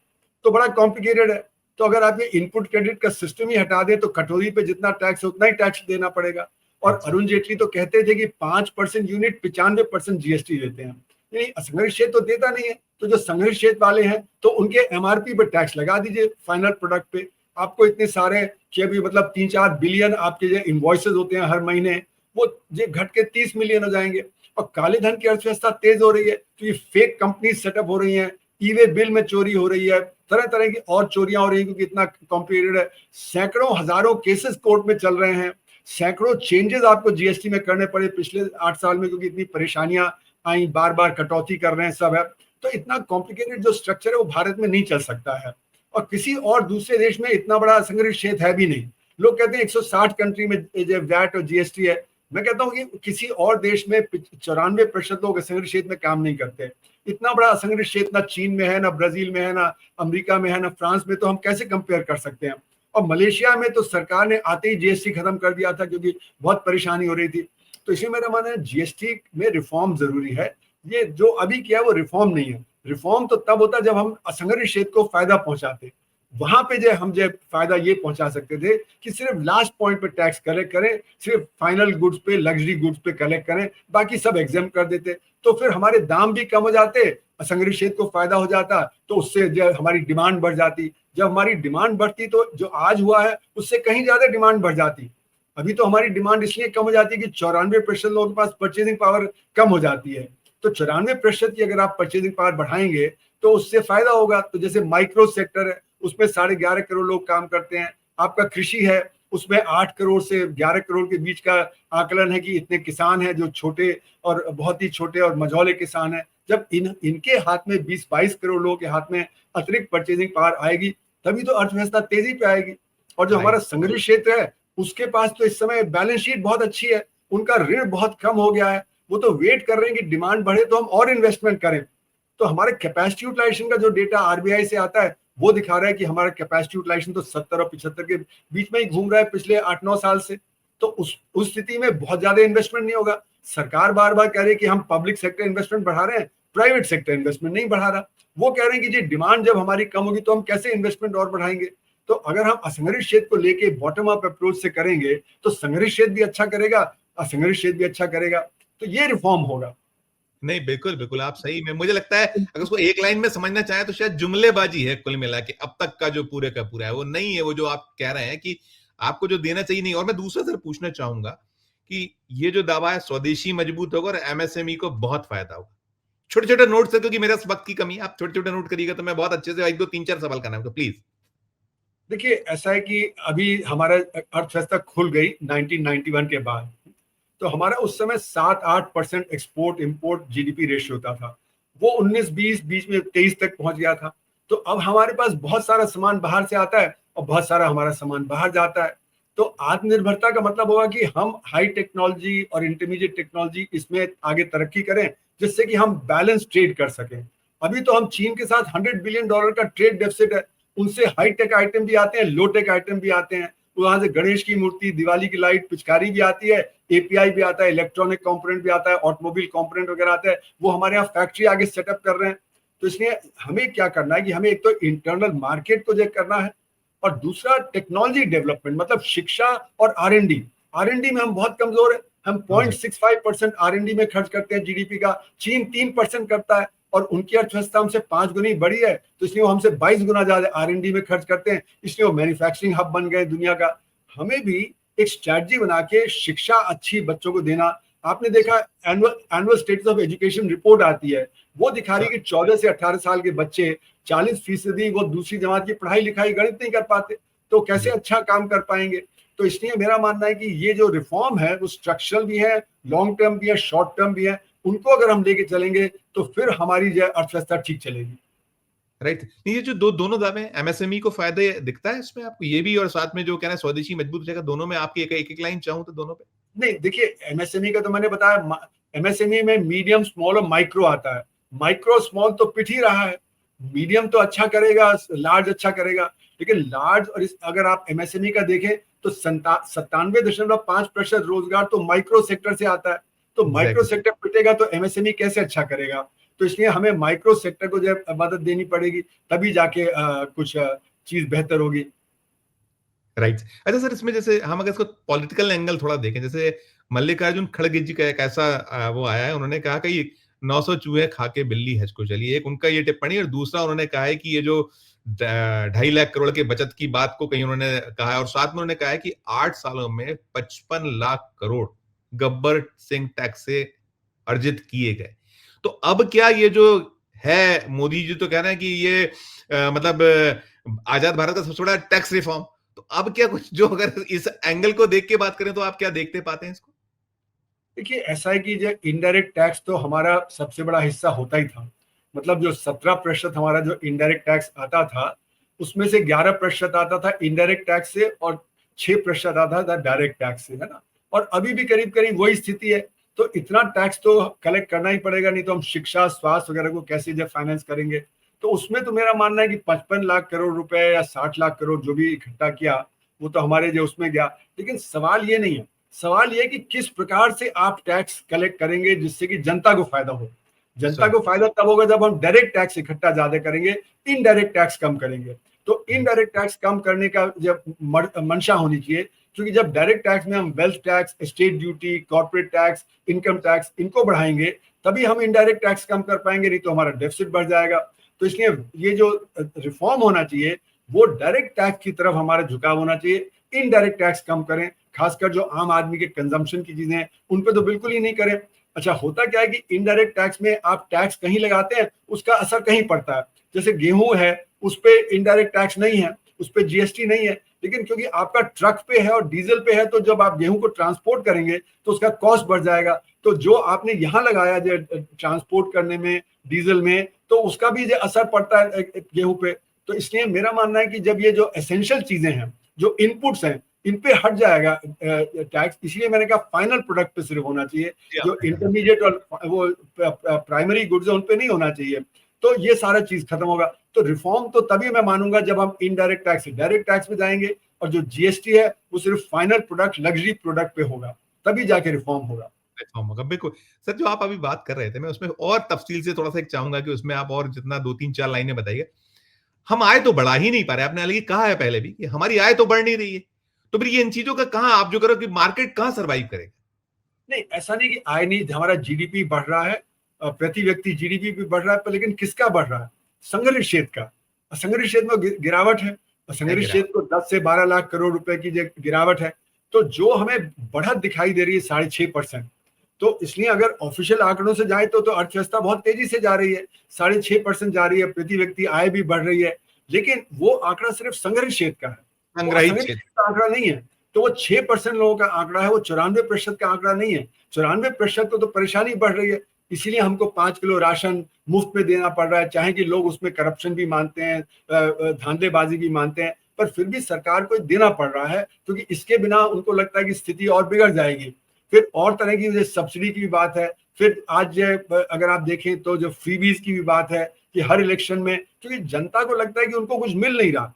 तो बड़ा कॉम्प्लिकेटेड है। तो अगर आप ये इनपुट क्रेडिट का सिस्टम ही हटा दें तो कटोरी पे जितना टैक्स है उतना ही टैक्स देना पड़ेगा। और अरुण जेटली तो कहते थे कि 5% यूनिट 95% जीएसटी देते हैं, यानी असंगठित क्षेत्र तो देता नहीं है। तो जो संगठित क्षेत्र वाले हैं तो उनके एमआरपी पे टैक्स लगा दीजिए फाइनल प्रोडक्ट पे। आपको इतने सारे भी मतलब 3-4 बिलियन आपके जो इनवॉइसेस होते हैं हर महीने, वो ये घट के 30 मिलियन हो जाएंगे। और काले धन की अर्थव्यवस्था तेज हो रही है तो ये फेक कंपनी सेटअप हो रही हैं, ई वे बिल में चोरी हो रही है, तरह तरह की और चोरियां हो रही है क्योंकि इतना कॉम्प्लिकेटेड है। सैकड़ों हजारों केसेस कोर्ट में चल रहे हैं, सैकड़ों चेंजेस आपको जीएसटी में करने पड़े पिछले 8 साल में क्योंकि इतनी परेशानियां आई, बार बार कटौती कर रहे हैं सब है। तो इतना कॉम्प्लिकेटेड जो स्ट्रक्चर है वो भारत में नहीं चल सकता है, और किसी और दूसरे देश में इतना बड़ा असंगठित क्षेत्र है भी नहीं। लोग कहते हैं 160 कंट्री में वैट और जीएसटी है। मैं कहता हूँ कि किसी और देश में 94% लोग असंगठित क्षेत्र में काम नहीं करते। इतना बड़ा असंगठित क्षेत्र ना चीन में है, ना ब्राजील में है, ना अमेरिका में है, ना फ्रांस में, तो हम कैसे कंपेयर कर सकते हैं? और मलेशिया में तो सरकार ने आते ही जीएसटी खत्म कर दिया था क्योंकि बहुत परेशानी हो रही थी। तो इसलिए मेरा मानना है जीएसटी में रिफॉर्म जरूरी है। ये जो अभी किया वो रिफॉर्म नहीं है। रिफॉर्म तो तब होता जब हम असंगठित क्षेत्र को फायदा पहुंचाते, वहां पे जो हम जो फायदा ये पहुंचा सकते थे कि सिर्फ लास्ट पॉइंट पे टैक्स कलेक्ट करें, सिर्फ फाइनल गुड्स पे, लग्जरी गुड्स पे कलेक्ट करें, बाकी सब एग्जाम कर देते। तो फिर हमारे दाम भी कम हो जाते, असंगठित क्षेत्र को फायदा हो जाता, तो उससे जो हमारी डिमांड बढ़ जाती। जब हमारी डिमांड बढ़ती तो जो आज हुआ है उससे कहीं ज्यादा डिमांड बढ़ जाती। अभी तो हमारी डिमांड इसलिए कम हो जाती है कि 94% लोगों के पास परचेजिंग पावर कम हो जाती है। तो 94% की अगर आप परचेजिंग पावर बढ़ाएंगे तो उससे फायदा होगा। तो जैसे माइक्रो सेक्टर है उसमें 11.5 करोड़ लोग काम करते हैं, आपका कृषि है उसमें 8 करोड़ से 11 करोड़ के बीच का आकलन है कि इतने किसान हैं जो छोटे और बहुत ही छोटे और मझौले किसान हैं। जब इनके हाथ में 20-22 करोड़ लोगों के हाथ में अतिरिक्त परचेजिंग पावर आएगी तभी तो अर्थव्यवस्था तेजी पे आएगी। और जो हमारा संगठित क्षेत्र है उसके पास तो इस समय बैलेंस शीट बहुत अच्छी है, उनका ऋण बहुत कम हो गया है, वो तो वेट कर रहे हैं कि डिमांड बढ़े तो हम और इन्वेस्टमेंट करें। तो हमारे कैपेसिटी यूटिलाइजेशन का जो डेटा आरबीआई से आता है वो दिखा रहा है कि हमारा कैपेसिटी यूटिलाइजेशन तो 70 और 75 के बीच में ही घूम रहा है पिछले 8-9 साल से। तो उस स्थिति में बहुत ज्यादा इन्वेस्टमेंट नहीं होगा। सरकार बार बार कह रही है कि हम पब्लिक सेक्टर इन्वेस्टमेंट बढ़ा रहे हैं, प्राइवेट सेक्टर इन्वेस्टमेंट नहीं बढ़ा रहा। वो कह रहे हैं कि जी डिमांड जब हमारी कम होगी तो हम कैसे इन्वेस्टमेंट और बढ़ाएंगे। तो अगर हम असंगठित क्षेत्र को लेके बॉटम अप अप्रोच से करेंगे तो संगठित क्षेत्र भी अच्छा करेगा, असंगठित क्षेत्र भी अच्छा करेगा, तो ये रिफॉर्म होगा। नहीं, बिल्कुल बिल्कुल, आप सही में, मुझे लगता है अगर उसको एक लाइन में समझना चाहे तो शायद जुमलेबाजी है कुल मिला के, अब तक का जो पूरे का पूरा है वो नहीं है, वो जो आप कह रहे हैं कि आपको जो देना चाहिए नहीं। और मैं दूसरा सर पूछना चाहूंगा कि ये जो दावा है स्वदेशी मजबूत होगा और एमएसएमई को बहुत फायदा होगा, छोटे छोटे नोट से, क्योंकि मेरा वक्त की कमी है, आप छोटे छोटे नोट करिएगा तो मैं बहुत अच्छे से एक दो तीन चार सवाल करना है तो प्लीज। देखिए ऐसा है कि अभी हमारा अर्थव्यवस्था खुल गई 1991 के बाद, तो हमारा उस समय 7-8% एक्सपोर्ट इंपोर्ट जीडीपी रेशियो होता था, वो 19-20 बीच में 23 तक पहुंच गया था। तो अब हमारे पास बहुत सारा सामान बाहर से आता है और बहुत सारा हमारा सामान बाहर जाता है। तो आत्मनिर्भरता का मतलब होगा कि हम हाई टेक्नोलॉजी और इंटरमीडिएट टेक्नोलॉजी इसमें आगे तरक्की करें, जिससे कि हम बैलेंस ट्रेड कर सकें। अभी तो हम चीन के साथ $100 बिलियन का ट्रेड डेफिसिट है, उनसे हाई टेक आइटम भी आते हैं, लो टेक आइटम भी आते हैं, वहां से गणेश की मूर्ति, दिवाली की लाइट, पिचकारी भी आती है, एपीआई भी आता है, इलेक्ट्रॉनिक कंपोनेंट भी आता है, ऑटोमोबाइल कंपोनेंट वगैरह आता है, वो हमारे यहाँ फैक्ट्री आगे सेटअप कर रहे हैं। तो इसलिए हमें क्या करना है कि हमें एक तो इंटरनल मार्केट को चेक करना है और दूसरा टेक्नोलॉजी डेवलपमेंट, मतलब शिक्षा और आर एंड डी में हम बहुत कमजोर है। हम 0.65% आर&डी में खर्च करते हैं जीडीपी का, चीन 3% करता है और उनकी अर्थव्यवस्था हमसे 5 गुनी बड़ी है, तो इसलिए वो हमसे 22 गुना ज्यादा आर&डी में खर्च करते हैं, इसलिए वो मैन्युफैक्चरिंग हब बन गए दुनिया का। हमें भी एक स्ट्रैटेजी बना के शिक्षा अच्छी बच्चों को देना। आपने देखा annual status of education report आती है, वो दिखा रही है कि 14 से 18 साल के बच्चे 40% वो दूसरी जमात की पढ़ाई लिखाई गणित नहीं कर पाते, तो कैसे अच्छा काम कर पाएंगे। तो इसलिए मेरा मानना है कि ये जो रिफॉर्म है वो स्ट्रक्चरल भी है, लॉन्ग टर्म भी है, शॉर्ट टर्म भी है, उनको अगर हम लेके चलेंगे तो फिर हमारी जो अर्थव्यवस्था ठीक चलेगी। राइट। ये जो दोनों दावे हैं, एमएसएमई को फायदे दिखता है इसमें आपको, ये भी और साथ में जो कहना है स्वदेशी मजबूत हो जाएगा, दोनों में आपकी एक लाइन चाहूं तो दोनों पे? नहीं देखिए, एमएसएमई का तो मैंने बताया, एमएसएमई में मीडियम, स्मॉल और माइक्रो आता है। माइक्रो स्मॉल तो पिट ही रहा है, मीडियम तो अच्छा करेगा, लार्ज अच्छा करेगा, लेकिन लार्ज और अगर आप एमएसएमई का देखें तो 97.5% रोजगार तो माइक्रो सेक्टर से आता है। तो माइक्रो एग्जैक्टली। सेक्टर पिटेगा तो एमएसएमई कैसे अच्छा करेगा। तो इसलिए हमें माइक्रो सेक्टर को जब मदद देनी पड़ेगी, तभी जाके कुछ चीज बेहतर होगी। राइट। अच्छा सर, इसमें जैसे हम अगर इसको पॉलिटिकल एंगल थोड़ा देखें, जैसे मल्लिकार्जुन खड़गे जी का एक ऐसा वो आया है, उन्होंने कहा कि 900 चूहे खा के बिल्ली हज को चली, एक उनका ये टिप्पणी। और दूसरा उन्होंने कहा है कि ये जो 2.5 लाख करोड़ के बचत की बात को कहीं उन्होंने कहा है, और साथ में उन्होंने कहा है कि 8 सालों में 55 लाख करोड़ गब्बर सिंह टैक्स से अर्जित किए गए। तो अब क्या ये जो है, मोदी जी तो कह रहे हैं कि ये मतलब आजाद भारत का सबसे बड़ा टैक्स रिफॉर्म, तो अब क्या कुछ जो, अगर इस एंगल को देख के बात करें तो आप क्या देखते पाते हैं इसको? देखिए ऐसा है कि जो इनडायरेक्ट टैक्स तो हमारा सबसे बड़ा हिस्सा होता ही था, मतलब जो 17% हमारा जो इनडायरेक्ट टैक्स आता था, उसमें से 11% आता था इनडायरेक्ट टैक्स से और 6% आता था डायरेक्ट टैक्स से, है ना। और अभी भी करीब करीब वही स्थिति है। तो इतना टैक्स तो कलेक्ट करना ही पड़ेगा, नहीं तो हम शिक्षा, स्वास्थ्य वगैरह को कैसे जब फाइनेंस करेंगे। तो उसमें तो मेरा मानना है कि 55 लाख करोड़ रुपए या 60 लाख करोड़ जो भी इकट्ठा किया, वो तो हमारे जो उसमें गया। लेकिन सवाल ये नहीं है, सवाल ये कि किस प्रकार से आप टैक्स कलेक्ट करेंगे जिससे कि जनता को फायदा हो। जनता को फायदा तब होगा जब हम डायरेक्ट टैक्स इकट्ठा ज्यादा करेंगे, इनडायरेक्ट टैक्स कम करेंगे। तो इनडायरेक्ट टैक्स कम करने का जब मंशा होनी चाहिए, क्योंकि जब डायरेक्ट टैक्स में हम wealth tax, state duty, corporate tax, income tax इनको बढ़ाएंगे, तभी हम इनडायरेक्ट टैक्स कम कर पाएंगे, नहीं तो हमारा डेफिसिट बढ़ जाएगा। तो इसलिए ये जो रिफॉर्म होना चाहिए वो डायरेक्ट टैक्स की तरफ हमारा झुकाव होना चाहिए, इनडायरेक्ट टैक्स कम करें, खासकर जो आम आदमी के कंजम्पशन की चीजें हैं उन पे तो बिल्कुल ही नहीं करें। अच्छा होता क्या है कि इनडायरेक्ट टैक्स में आप टैक्स कहीं लगाते हैं, उसका असर कहीं पड़ता है। जैसे गेहूं है, उस पे इनडायरेक्ट टैक्स नहीं है, उस पे जीएसटी नहीं है, लेकिन क्योंकि आपका ट्रक पे है और डीजल पे है, तो जब आप गेहूं को ट्रांसपोर्ट करेंगे तो उसका कॉस्ट बढ़ जाएगा। तो जो आपने यहाँ लगाया जो ट्रांसपोर्ट करने में, डीजल में, तो उसका भी जो असर पड़ता है गेहूं पे। तो इसलिए मेरा मानना है कि जब ये जो एसेंशियल चीजें हैं, जो इनपुट्स हैं, इन पे हट जाएगा टैक्स। इसलिए मैंने कहा फाइनल प्रोडक्ट पे सिर्फ होना चाहिए, जो इंटरमीडिएट और वो प्राइमरी गुड्स है उन पे नहीं होना चाहिए। तो ये सारा चीज खत्म होगा। तो रिफॉर्म तो तभी मैं मानूंगा जब हम इनडायरेक्ट टैक्स से डायरेक्ट टैक्स में जाएंगे, और जो जीएसटी है वो सिर्फ फाइनल प्रोडक्ट, लग्जरी प्रोडक्ट पे होगा, तभी जाके रिफॉर्म होगा। रिफॉर्म होगा, बिल्कुल। सर जो आप अभी बात कर रहे थे, मैं उसमें और तफसील से थोड़ा सा एक चाहूंगा कि उसमें आप और जितना 2-3-4 लाइनें बताइए। हम आय तो बढ़ा ही नहीं पा रहे। आपने हालांकि कहा है पहले भी कि हमारी आय तो बढ़ नहीं रही है, तो फिर ये इन चीजों का कहाँ आप जो करो कि मार्केट कहाँ सर्वाइव करेगा? नहीं, ऐसा नहीं कि आय नहीं, हमारा जीडीपी बढ़ रहा है, प्रति व्यक्ति जीडीपी भी बढ़ रहा है, पर लेकिन किसका बढ़ रहा है? संगठित क्षेत्र का। असंगठित क्षेत्र में गिरावट है। असंगठित क्षेत्र को 10 से 12 लाख करोड़ रुपए की गिरावट है। तो जो हमें बढ़त दिखाई दे रही है 6.5%, तो इसलिए अगर ऑफिशियल आंकड़ों से जाए तो अर्थव्यवस्था बहुत तेजी से जा रही है, 6.5% जा रही है, प्रति व्यक्ति आय भी बढ़ रही है। लेकिन वो आंकड़ा सिर्फ संगठित क्षेत्र का है, वो संग्रहित असंगठित क्षेत्र क्षेत्र का आंकड़ा नहीं है। तो वो 6% लोगों का आंकड़ा है, वो 94% का आंकड़ा नहीं है। 94% तो परेशानी बढ़ रही है। इसीलिए हमको 5 किलो राशन मुफ्त में देना पड़ रहा है, चाहे कि लोग उसमें करप्शन भी मानते हैं, धांधलेबाजी भी मानते हैं, पर फिर भी सरकार को देना पड़ रहा है, क्योंकि इसके बिना उनको लगता है कि स्थिति और बिगड़ जाएगी। फिर और तरह की सब्सिडी की भी बात है। फिर आज अगर आप देखें तो जो फ्रीबीज की भी बात है कि हर इलेक्शन में, क्योंकि जनता को लगता है कि उनको कुछ मिल नहीं रहा।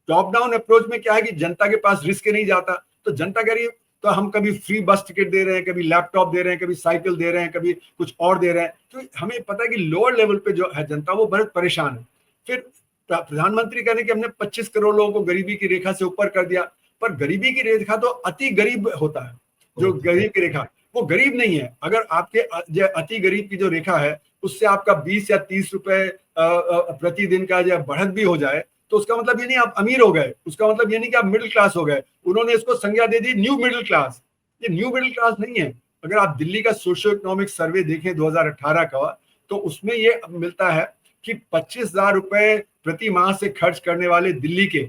टॉप डाउन अप्रोच में क्या है कि जनता के पास रिस्क नहीं जाता, तो जनता कह रही है तो हम कभी फ्री बस टिकट दे रहे हैं, कभी लैपटॉप दे रहे हैं, कभी साइकिल दे रहे हैं, कभी कुछ और दे रहे हैं। तो हमें पता है कि लोअर लेवल पे जो है जनता वो बहुत परेशान है। फिर प्रधानमंत्री कहने कि हमने 25 करोड़ लोगों को गरीबी की रेखा से ऊपर कर दिया, पर गरीबी की रेखा तो अति गरीब होता है। जो गरीब की रेखा वो गरीब नहीं है। अगर आपके अति गरीब की जो रेखा है उससे आपका 20 या 30 रुपए प्रतिदिन का जो बढ़त भी हो जाए, तो उसका मतलब ये नहीं आप अमीर हो गए, उसका मतलब ये नहीं कि आप मिडिल क्लास हो गए। उन्होंने इसको संज्ञा दे दी न्यू मिडिल क्लास। ये न्यू मिडिल क्लास नहीं है। अगर आप दिल्ली का सोशियो इकोनॉमिक सर्वे देखें 2018 का, तो उसमें ये मिलता है कि 25,000 रुपए प्रति माह से खर्च करने वाले दिल्ली के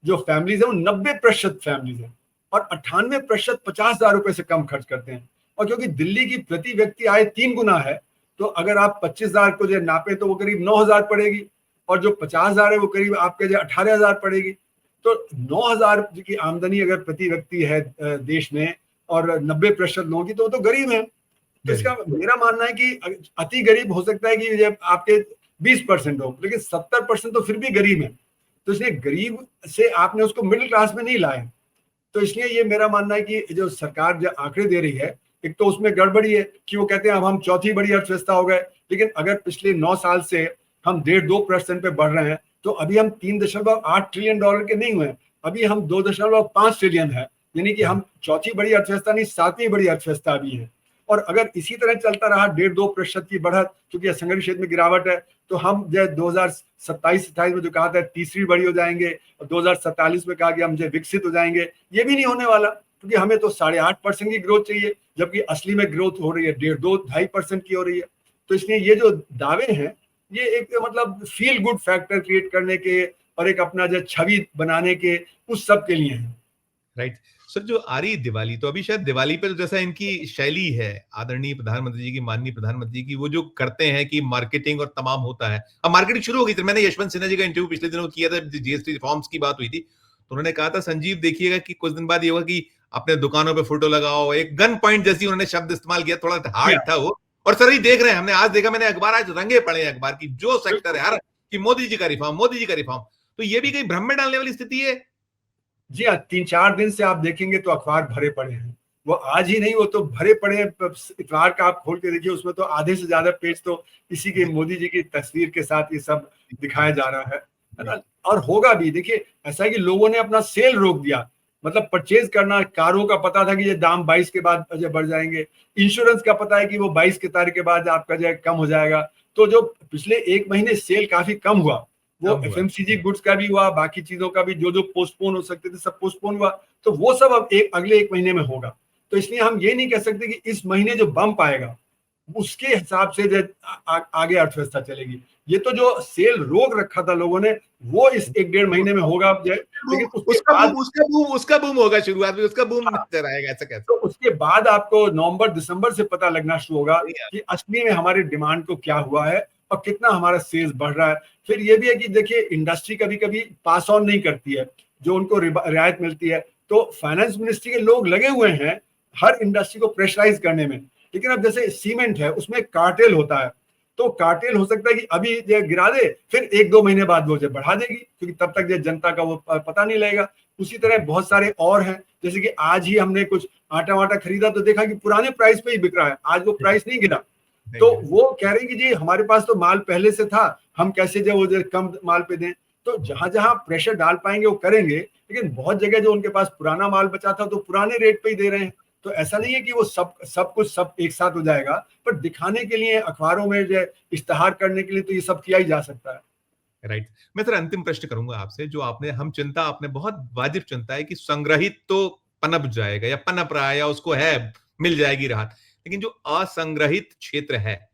जो फैमिलीज है वो 90% फैमिलीज है, और 98% 50,000 रुपए से कम खर्च करते हैं। और क्योंकि दिल्ली की प्रति व्यक्ति आय 3 गुना है, तो अगर आप 25,000 को जो नापे तो वो करीब 9,000 पड़ेगी, और जो 50,000 है वो करीब आपके जो 18,000 पड़ेगी। तो 9,000 की आमदनी अगर प्रति व्यक्ति है देश में, और 90% लोगों की, तो गरीब है। तो इसका मेरा मानना है कि अति गरीब हो सकता है कि जब आपके 20% हो, लेकिन 70% तो फिर भी गरीब है। तो इसलिए गरीब से आपने उसको मिडिल क्लास में नहीं लाया। तो इसलिए ये मेरा मानना है कि जो सरकार जो आंकड़े दे रही है, एक तो उसमें गड़बड़ी है कि वो कहते हैं अब हम चौथी बड़ी अर्थव्यवस्था हो गए, लेकिन अगर पिछले 9 साल से हम 1.5-2% पे बढ़ रहे हैं, तो अभी हम 3.8 ट्रिलियन डॉलर के नहीं हुए, अभी हम 2.5 ट्रिलियन है। यानी कि हम चौथी बड़ी अर्थव्यवस्था नहीं, 7वीं बड़ी अर्थव्यवस्था अभी है। और अगर इसी तरह चलता रहा 1.5-2% की बढ़त, क्योंकि असंगठित क्षेत्र में गिरावट है, तो हम जो 2027-28 में जो कहा था तीसरी बड़ी हो जाएंगे, और 2047 में कहा कि हम जो विकसित हो जाएंगे, ये भी नहीं होने वाला, क्योंकि हमें तो 8.5% की ग्रोथ चाहिए, जबकि असली में ग्रोथ हो रही है 1.5-2.5% की हो रही है। तो इसलिए ये जो दावे हैं, ये एक मतलब फील गुड फैक्टर क्रिएट करने के और एक अपना जो छवि बनाने के, उस सब के लिए है। Right sir. जो आ रही दिवाली, तो अभी शायद दिवाली पे जैसा इनकी शैली है आदरणीय प्रधानमंत्री जी की, माननीय प्रधानमंत्री जी की, वो जो करते हैं कि मार्केटिंग और तमाम होता है, अब मार्केटिंग शुरू हो गई थी। मैंने यशवंत सिन्हा जी का इंटरव्यू पिछले दिनों किया था, जीएसटी रिफॉर्म्स की बात हुई थी, तो उन्होंने कहा था संजीव देखिएगा कि कुछ दिन बाद ये होगा कि अपने दुकानों पे फोटो लगाओ, एक गन पॉइंट जैसी उन्होंने शब्द इस्तेमाल किया, थोड़ा हार्ड था वो। और सर ही देख रहे हैं, हमने आज देखा, मैंने अखबार आज रंगे पड़े हैं अखबार की, जो सेक्टर है हर कि मोदी जी का रिफॉर्म, मोदी जी का रिफॉर्म। तो ये भी कहीं भ्रम में डालने वाली स्थिति है। जी हाँ, 3-4 दिन से आप देखेंगे तो अखबार भरे पड़े हैं। वो आज ही नहीं, वो तो भरे पड़े हैं। इतवार का आप खोल के देखिए, उसमें तो आधे से ज्यादा पेज तो इसी के मोदी जी की तस्वीर के साथ ये सब दिखाया जा रहा है ना। और होगा भी। देखिए, ऐसा है कि लोगों ने अपना सेल रोक दिया, मतलब परचेज करना। कारों का पता था कि ये दाम 22 के बाद बढ़ जाएंगे। इंश्योरेंस का पता है कि वो 22 की तारीख के बाद आपका जो कम हो जाएगा। तो जो पिछले 1 महीने सेल काफी कम हुआ, वो एफएमसीजी गुड्स का भी हुआ, बाकी चीजों का भी, जो पोस्टपोन हो सकते थे सब पोस्टपोन हुआ। तो वो सब अब अगले 1 महीने में होगा। तो इसलिए हम ये नहीं कह सकते कि इस महीने जो बम्प आएगा उसके हिसाब से जो आगे अर्थव्यवस्था चलेगी। ये तो जो सेल रोक रखा था लोगों ने, वो इस 1-1.5 महीने में होगा। लेकिन उसका बूम होगा शुरुआत में, उसका बूम नजर आएगा, ऐसा कैसे? तो उसके बाद आपको नवंबर दिसंबर से पता लगना शुरू होगा कि असली में हमारे डिमांड को क्या हुआ है और कितना हमारा सेल्स बढ़ रहा है। फिर ये भी है कि देखिए, इंडस्ट्री कभी कभी पास ऑन नहीं करती है जो उनको रियायत मिलती है। तो फाइनेंस मिनिस्ट्री के लोग लगे हुए हैं हर इंडस्ट्री को प्रेशराइज करने में। लेकिन अब जैसे सीमेंट है, उसमें कार्टेल होता है, तो कार्टेल हो सकता है कि अभी ये गिरा दे, फिर 1-2 महीने बाद वो बढ़ा देगी, क्योंकि तब तक ये जनता का वो पता नहीं लगेगा। उसी तरह बहुत सारे और हैं, जैसे कि आज ही हमने कुछ आटा वाटा खरीदा तो देखा कि पुराने प्राइस पे ही बिक रहा है, आज वो प्राइस नहीं गिरा। तो वो कह रहे हैं कि जी हमारे पास तो माल पहले से था, हम कैसे जो कम माल पे दें। तो जहां जहां प्रेशर डाल पाएंगे वो करेंगे, लेकिन बहुत जगह जो उनके पास पुराना माल बचा था तो पुराने रेट पे ही दे रहे हैं। तो ऐसा नहीं है कि वो सब कुछ सब एक साथ हो जाएगा, पर दिखाने के लिए अखबारों में जो इश्तहार करने के लिए तो ये सब किया ही जा सकता है। राइट। मैं सर अंतिम प्रश्न करूंगा आपसे, जो आपने बहुत वाजिब चिंता है कि संग्रहित तो पनप जाएगा या पनप रहा है या उसको है, मिल जाएगी राहत, लेकिन जो असंग्रहित क्षेत्र है,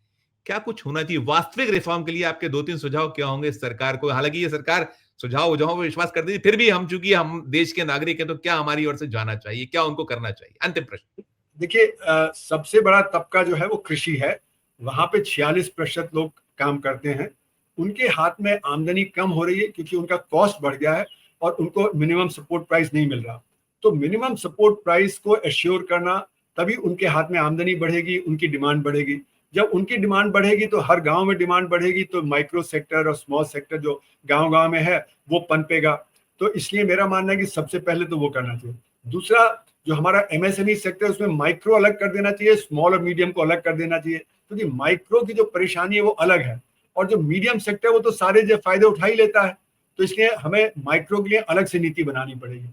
क्या कुछ होना चाहिए वास्तविक रिफॉर्म के लिए? आपके 2-3 सुझाव क्या होंगे इस सरकार को? हालांकि ये सरकार सुझाव उझाव पे विश्वास करती थी, फिर भी हम चूंकि हम देश के नागरिक हैं तो क्या हमारी ओर से जाना चाहिए, क्या उनको करना चाहिए? अंतिम प्रश्न। देखिए, सबसे बड़ा तबका जो है वो कृषि है। वहां पे 46% लोग काम करते हैं। उनके हाथ में आमदनी कम हो रही है क्योंकि उनका कॉस्ट बढ़ गया है और उनको मिनिमम सपोर्ट प्राइस नहीं मिल रहा। तो मिनिमम सपोर्ट प्राइस को एश्योर करना, तभी उनके हाथ में आमदनी बढ़ेगी, उनकी डिमांड बढ़ेगी। जब उनकी डिमांड बढ़ेगी तो हर गांव में डिमांड बढ़ेगी, तो माइक्रो सेक्टर और स्मॉल सेक्टर जो गांव गांव में है वो पनपेगा। तो इसलिए मेरा मानना है कि सबसे पहले तो वो करना चाहिए। दूसरा, जो हमारा एमएसएमई सेक्टर है उसमें माइक्रो अलग कर देना चाहिए, स्मॉल और मीडियम को अलग कर देना चाहिए, क्योंकि माइक्रो की जो परेशानी है वो अलग है और जो मीडियम सेक्टर है वो तो सारे जो फायदे उठा ही लेता है। तो इसलिए हमें माइक्रो के लिए अलग से नीति बनानी पड़ेगी।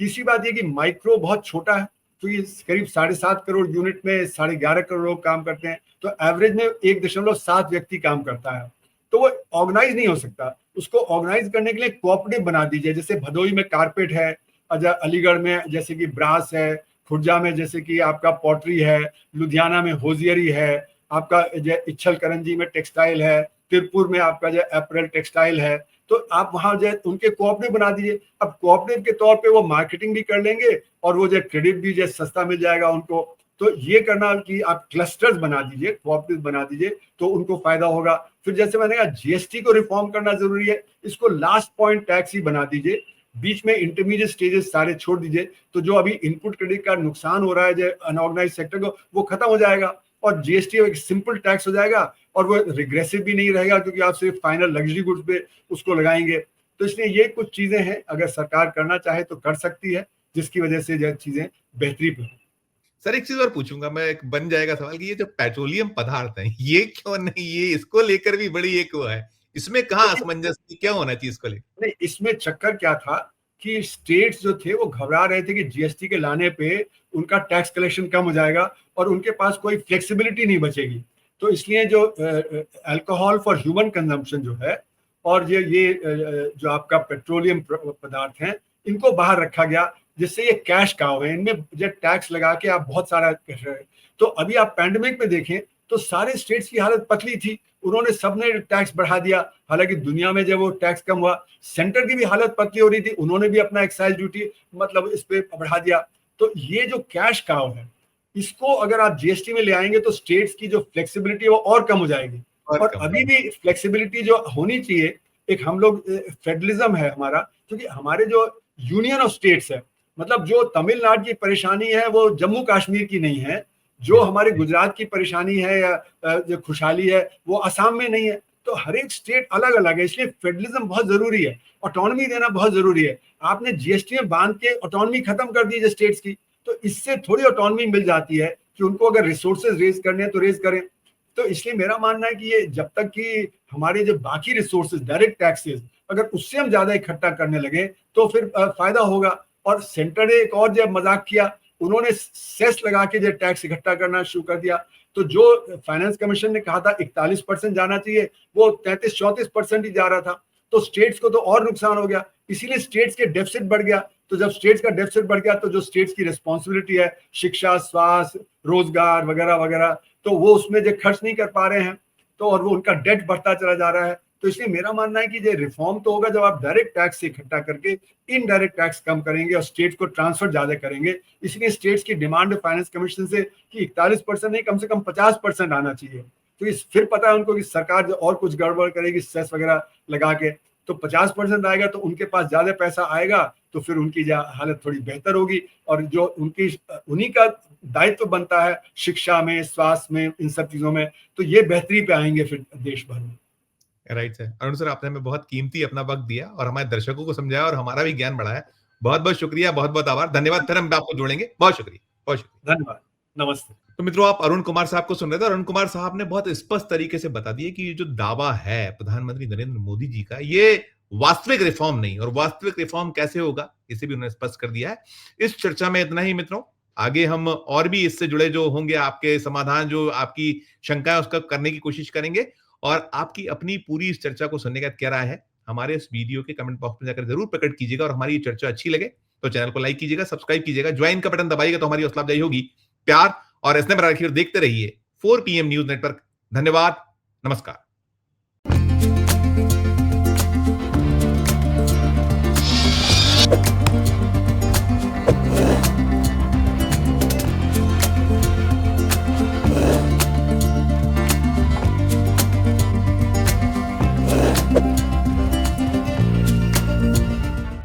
तीसरी बात ये कि माइक्रो बहुत छोटा है, तो ये करीब 7.5 करोड़ यूनिट में 11.5 करोड़ लोग काम करते हैं, तो एवरेज में 1.7 व्यक्ति काम करता है। तो वो ऑर्गेनाइज नहीं हो सकता। उसको ऑर्गेनाइज करने के लिए कोऑपरेटिव बना दीजिए, जैसे भदोई में कारपेट है, अलीगढ़ में जैसे कि ब्रास है, खुर्जा में जैसे कि आपका पॉटरी है, लुधियाना में होजियरी है, आपका जो इच्छल करंजी में टेक्सटाइल है, तिरपुर में आपका जो अप्रैल टेक्सटाइल है। तो आप वहां जो उनके कोऑपरेटिव बना दीजिए। अब कोऑपरेटिव के तौर पे वो मार्केटिंग भी कर लेंगे और वो जो क्रेडिट भी जो सस्ता मिल जाएगा उनको। तो ये करना कि आप क्लस्टर्स बना दीजिए, कोऑपरेटिव बना दीजिए, तो उनको फायदा होगा। फिर जैसे मैंने कहा जीएसटी को रिफॉर्म करना जरूरी है, इसको लास्ट पॉइंट टैक्स ही बना दीजिए, बीच में इंटरमीडिएट स्टेजेस सारे छोड़ दीजिए। तो जो अभी इनपुट क्रेडिट का नुकसान हो रहा है जो अनऑर्गेनाइज सेक्टर को, वो खत्म हो जाएगा और जीएसटी एक सिंपल टैक्स हो जाएगा और वो रिग्रेसिव भी नहीं रहेगा, क्योंकि आप सिर्फ फाइनल लग्जरी गुड्स पे उसको लगाएंगे। तो इसलिए ये कुछ चीजें हैं, अगर सरकार करना चाहे तो कर सकती है, जिसकी वजह से जो चीजें बेहतरी पे। सर एक चीज और पूछूंगा मैं, एक बन जाएगा सवाल कि ये जो पेट्रोलियम पदार्थ है ये क्यों नहीं, ये इसको लेकर भी बड़ी एक वो है, इसमें कहाँ असमंजस, क्या होना चाहिए इसको लेकर? नहीं, इसमें चक्कर क्या था कि स्टेट्स जो थे वो घबरा रहे थे कि जीएसटी के लाने पे उनका टैक्स कलेक्शन कम हो जाएगा और उनके पास कोई फ्लेक्सिबिलिटी नहीं बचेगी। तो इसलिए जो अल्कोहल फॉर ह्यूमन कंजम्पशन जो है और ये जो आपका पेट्रोलियम पदार्थ हैं, इनको बाहर रखा गया, जिससे ये कैश काउ है, इनमें जो टैक्स लगा के आप बहुत सारा कर रहे हैं। तो अभी आप पैंडेमिक में देखें तो सारे स्टेट्स की हालत पतली थी, उन्होंने सबने टैक्स बढ़ा दिया। हालांकि दुनिया में जब वो टैक्स कम हुआ, सेंटर की भी हालत पतली हो रही थी, उन्होंने भी अपना एक्साइज ड्यूटी मतलब इस पे बढ़ा दिया। तो ये जो कैश काउ है, इसको अगर आप जीएसटी में ले आएंगे तो स्टेट्स की जो फ्लेक्सिबिलिटी है वो और कम हो जाएगी। और अभी भी फ्लेक्सिबिलिटी जो होनी चाहिए, एक हम लोग फेडरलिज्म है हमारा, क्योंकि हमारे जो यूनियन ऑफ स्टेट्स है, मतलब जो तमिलनाडु की परेशानी है वो जम्मू कश्मीर की नहीं है, जो हमारे गुजरात की परेशानी है या जो खुशहाली है वो असम में नहीं है। तो हर एक स्टेट अलग अलग है, इसलिए फेडरलिज्म बहुत जरूरी है, ऑटोनॉमी देना बहुत जरूरी है। आपने जीएसटी में बांध के ऑटोनॉमी खत्म कर दी है स्टेट्स की, तो इससे थोड़ी ऑटोनॉमी मिल जाती है कि उनको अगर रिसोर्सेज रेज करने हैं तो रेज करें। तो इसलिए मेरा मानना है कि ये जब तक कि हमारे जो बाकी रिसोर्सेज डायरेक्ट टैक्सेस अगर उससे हम ज्यादा इकट्ठा करने लगे तो फिर फायदा होगा। और सेंटर ने एक और जब मजाक किया, उन्होंने सेस लगा के जो टैक्स इकट्ठा करना शुरू कर दिया। तो जो फाइनेंस कमीशन ने कहा था 41% जाना चाहिए, वो 33-34% ही जा रहा था। तो स्टेट्स को तो और नुकसान हो गया, इसीलिए स्टेट्स के डेफिसिट बढ़ गया। तो जब स्टेट्स का डेफिसिट बढ़ गया तो जो स्टेट्स की रिस्पॉन्सिबिलिटी है, शिक्षा, स्वास्थ्य, रोजगार वगैरह वगैरह, तो वो उसमें जो खर्च नहीं कर पा रहे हैं, तो और वो उनका डेट बढ़ता चला जा रहा है। तो इसलिए मेरा मानना है कि ये रिफॉर्म तो होगा जब आप डायरेक्ट टैक्स से इकट्ठा करके इनडायरेक्ट टैक्स कम करेंगे और स्टेट्स को ट्रांसफर ज्यादा करेंगे। इसलिए स्टेट्स की डिमांड है फाइनेंस कमीशन से कि 41% नहीं, कम से कम 50% आना चाहिए। तो फिर पता है उनको कि सरकार जो और कुछ गड़बड़ करेगी सेस वगैरह लगा के, तो 50% आएगा तो उनके पास ज्यादा पैसा आएगा, तो फिर उनकी हालत थोड़ी बेहतर होगी। और जो उन्हीं का दायित्व बनता है शिक्षा में, स्वास्थ्य में, इन सब चीजों में, तो ये बेहतरी पे आएंगे फिर देश भर में। Right sir. अरुण सर, आपने हमें बहुत कीमती अपना वक्त दिया और हमारे दर्शकों को समझाया और हमारा भी ज्ञान बढ़ाया। बहुत बहुत शुक्रिया, बहुत बहुत आभार, धन्यवाद। फिर हम आपको जोड़ेंगे। बहुत शुक्रिया, बहुत शुक्रिया, धन्यवाद, नमस्ते। तो मित्रों, आप अरुण कुमार साहब को सुन रहे थे। अरुण कुमार साहब ने बहुत स्पष्ट तरीके से बता दिए कि जो दावा है प्रधानमंत्री नरेंद्र मोदी जी का, ये वास्तविक रिफॉर्म नहीं। और वास्तविक रिफॉर्म कैसे होगा इसे भी उन्होंने स्पष्ट कर दिया है। इस चर्चा में इतना ही मित्रों, आगे हम और भी इससे जुड़े जो होंगे आपके समाधान, जो आपकी शंकाएं, उसका करने की कोशिश करेंगे। और आपकी अपनी पूरी इस चर्चा को सुनने का क्या राय है हमारे इस वीडियो के कमेंट बॉक्स में जाकर जरूर प्रकट कीजिएगा। और हमारी ये चर्चा अच्छी लगे तो चैनल को लाइक कीजिएगा, सब्सक्राइब कीजिएगा, ज्वाइन का बटन दबाइएगा तो हमारी हौसला अफजाई होगी। प्यार और स्नेह रखिए और देखते रहिए 4 PM न्यूज नेटवर्क। धन्यवाद, नमस्कार।